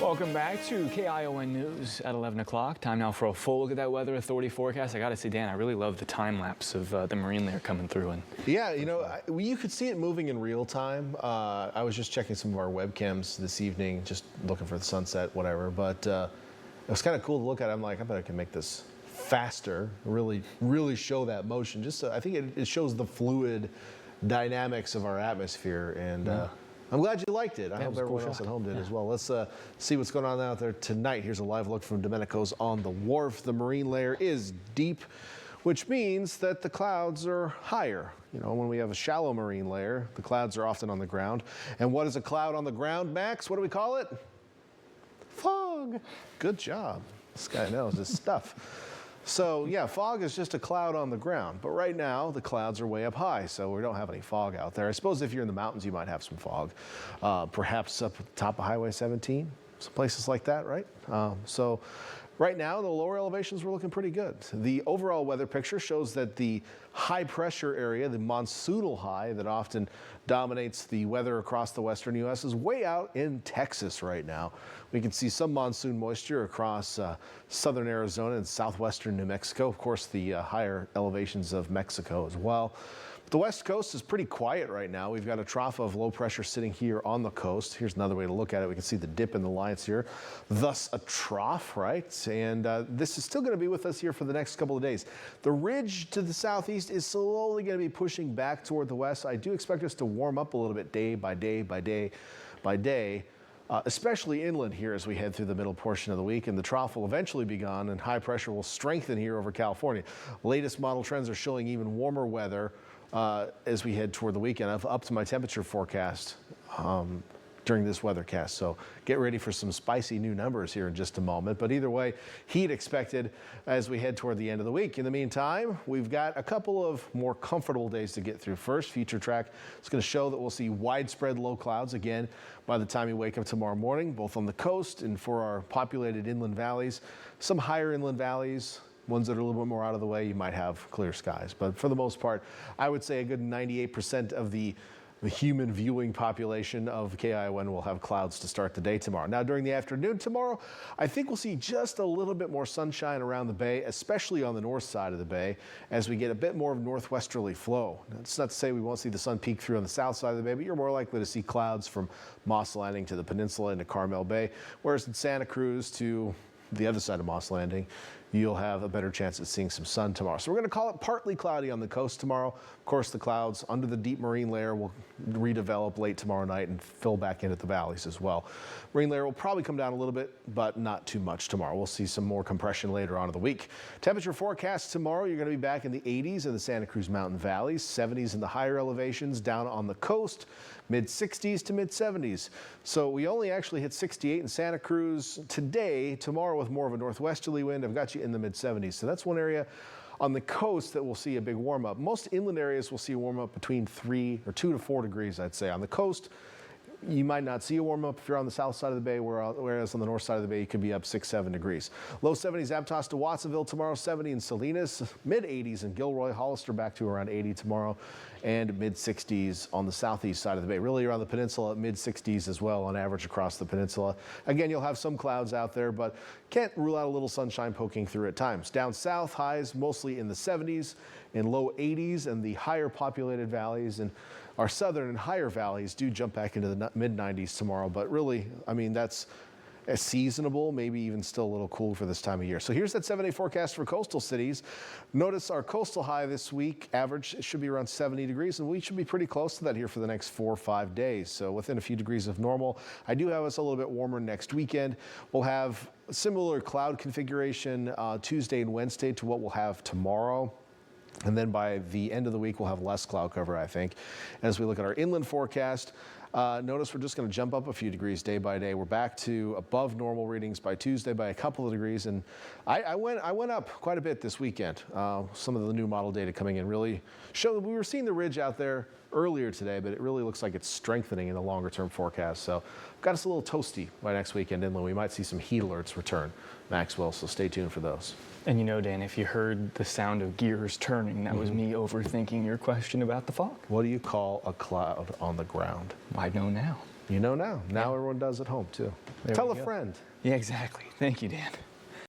Welcome back to KION News at 11 o'clock. Time now for a full look at that Weather Authority forecast. I got to say, Dan, I really love the time lapse of the marine layer coming through. And yeah, you know, you could see it moving in real time. I was just checking some of our webcams this evening, just looking for the sunset, whatever. But it was kind of cool to look at. I'm like, I bet I can make this faster, really show that motion. Just I think it shows the fluid dynamics of our atmosphere. And I'm glad you liked it. I hope everyone else at home did as well. Let's see what's going on out there tonight. Here's a live look from Domenico's on the wharf. The marine layer is deep, which means that the clouds are higher. You know, when we have a shallow marine layer, the clouds are often on the ground. And what is a cloud on the ground, Max? What do we call it? Fog. Good job. This guy knows his stuff. So yeah, fog is just a cloud on the ground, but right now the clouds are way up high, so we don't have any fog out there. I suppose if you're in the mountains, you might have some fog, perhaps up at the top of Highway 17, some places like that, right? So right now, the lower elevations were looking pretty good. The overall weather picture shows that the high pressure area, the monsoonal high that often dominates the weather across the western U.S., is way out in Texas right now. We can see some monsoon moisture across southern Arizona and southwestern New Mexico. Of course, the higher elevations of Mexico as well. The west coast is pretty quiet right now. We've got a trough of low pressure sitting here on the coast. Here's another way to look at it. We can see the dip in the lines here, thus a trough, right? And this is still going to be with us here for the next couple of days. The ridge to the southeast is slowly going to be pushing back toward the west. I do expect us to warm up a little bit day by day by day by day. Especially inland here as we head through the middle portion of the week, and the trough will eventually be gone and high pressure will strengthen here over California. Latest model trends are showing even warmer weather as we head toward the weekend. I've upped my temperature forecast during this weathercast, so get ready for some spicy new numbers here in just a moment. But either way, heat expected as we head toward the end of the week. In the meantime, we've got a couple of more comfortable days to get through. First, Future Track is going to show that we'll see widespread low clouds again by the time you wake up tomorrow morning, both on the coast and for our populated inland valleys. Some higher inland valleys, ones that are a little bit more out of the way, you might have clear skies. But for the most part, I would say a good 98% of the human viewing population of KION will have clouds to start the day tomorrow. Now, during the afternoon tomorrow, I think we'll see just a little bit more sunshine around the bay, especially on the north side of the bay, as we get a bit more of northwesterly flow. That's not to say we won't see the sun peek through on the south side of the bay, but you're more likely to see clouds from Moss Landing to the peninsula into Carmel Bay, whereas in Santa Cruz to the other side of Moss Landing, you'll have a better chance of seeing some sun tomorrow. So we're going to call it partly cloudy on the coast tomorrow. Of course, the clouds under the deep marine layer will redevelop late tomorrow night and fill back into the valleys as well. Marine layer will probably come down a little bit, but not too much tomorrow. We'll see some more compression later on in the week. Temperature forecast tomorrow, you're going to be back in the 80s in the Santa Cruz Mountain Valleys, 70s in the higher elevations down on the coast, mid 60s to mid 70s. So we only actually hit 68 in Santa Cruz today. Tomorrow with more of a northwesterly wind, I've got you in the mid 70s. So that's one area on the coast that we'll see a big warm up. Most inland areas will see a warm up between 2 to 4 degrees, I'd say. On the coast, you might not see a warm up if you're on the south side of the bay, whereas on the north side of the bay, you could be up 6-7 degrees. Low 70s Aptos to Watsonville tomorrow, 70 in Salinas, mid 80s in Gilroy, Hollister back to around 80 tomorrow, and mid 60s on the southeast side of the bay. Really around the peninsula, mid 60s as well on average across the peninsula. Again, you'll have some clouds out there, but can't rule out a little sunshine poking through at times. Down south, highs mostly in the 70s and low 80s, and the higher populated valleys and our southern and higher valleys do jump back into the mid 90s tomorrow. But really, I mean, that's seasonable, maybe even still a little cool for this time of year. So here's that 7-day forecast for coastal cities. Notice our coastal high this week, average should be around 70 degrees, and we should be pretty close to that here for the next 4 or 5 days. So within a few degrees of normal. I do have us a little bit warmer next weekend. We'll have a similar cloud configuration Tuesday and Wednesday to what we'll have tomorrow. And then by the end of the week, we'll have less cloud cover, I think. As we look at our inland forecast, notice we're just going to jump up a few degrees day by day. We're back to above normal readings by Tuesday by a couple of degrees. And I went up quite a bit this weekend. Some of the new model data coming in really show that we were seeing the ridge out there earlier today, but it really looks like it's strengthening in the longer term forecast. So got us a little toasty by next weekend inland. We might see some heat alerts return, Maxwell, so stay tuned for those. And you know, Dan, if you heard the sound of gears turning, that was me overthinking your question about the fog. What do you call a cloud on the ground? I know now. You know now. Now everyone does at home too. There Tell we a go. friend. Yeah, exactly. Thank you, Dan.